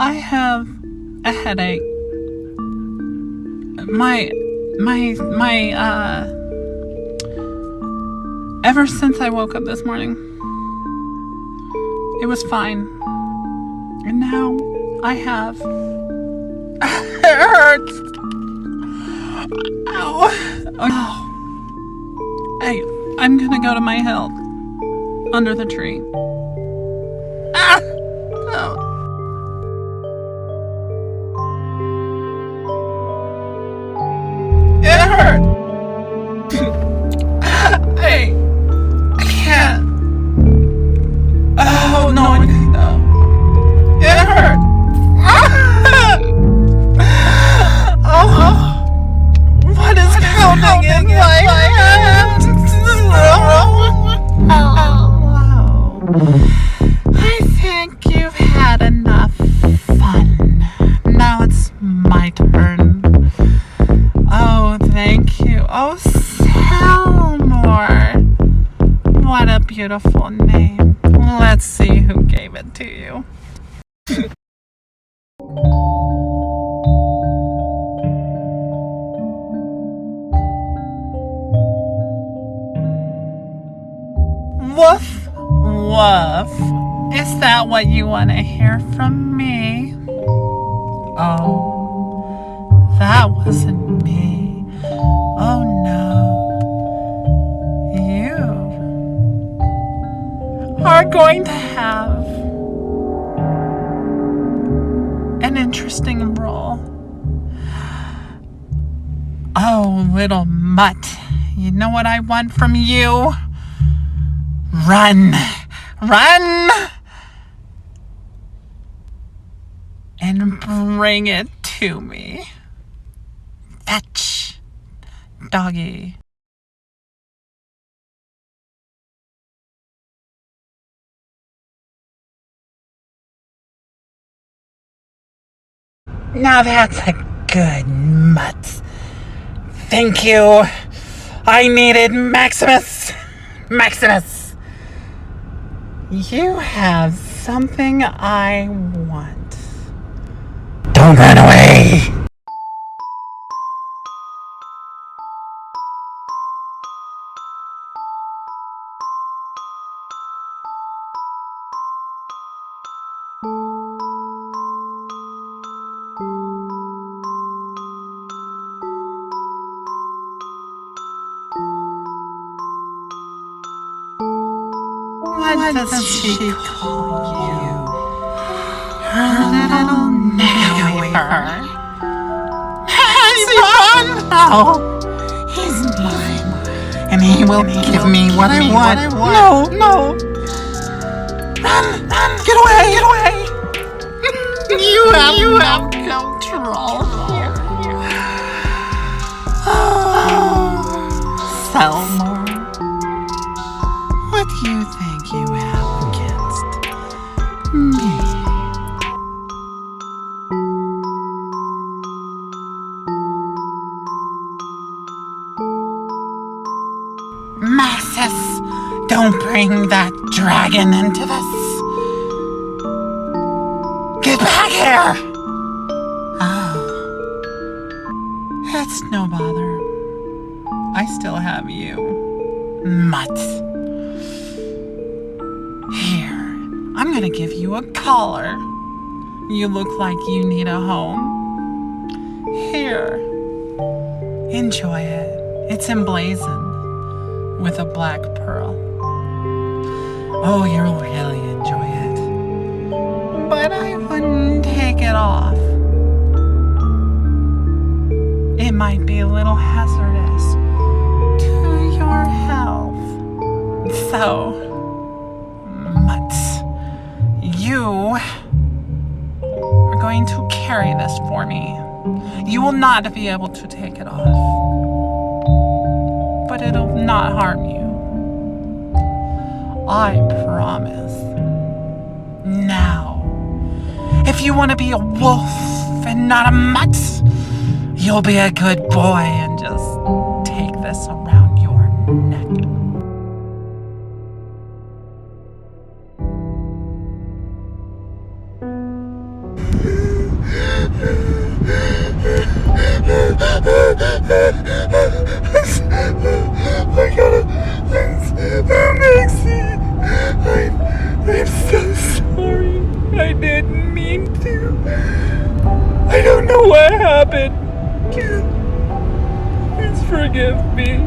I have a headache. My ever since I woke up this morning, it was fine. And now I have it hurts. Ow. Oh. Hey, I'm gonna go to my help under the tree. Ah! Oh. It hurt. Hey, I can't. Oh no, no. It hurt. Oh, what is pounding in my head? Oh, I think you've had enough fun. Now it's my turn. Oh, thank you. Oh, Selmore. What a beautiful name. Let's see who gave it to you. Woof, woof. Is that what you want to hear from me? Oh, that wasn't me. Oh no. You are going to have an interesting role. Oh, little mutt. You know what I want from you? Run! Run! And bring it to me. Fetch, doggy. Now that's a good mutt. Thank you. I needed Maximus. Maximus. You have something I want. Don't run away. What does she call you? Her little neighbor. Has he run? Oh, he's mine. And he will give me what I want. No. Run, get away. You have control here. Oh, Selmore. What do you think you have against me? Maxis, don't bring that dragon into this. Get back here! Oh, it's no bother. I still have you, mutt. Here, I'm gonna give you a collar. You look like you need a home. Here, enjoy it. It's emblazoned with a black pearl. Oh, you'll really enjoy it. But I wouldn't take it off. It might be a little hazardous to your health. So, mutts, you are going to carry this for me. You will not be able to take it off. But it'll not harm you. I promise. Now, if you want to be a wolf and not a mutt, you'll be a good boy and just take this around your neck. I gotta. Maxie, I'm so sorry. I didn't mean to. I don't know what happened. Please forgive me.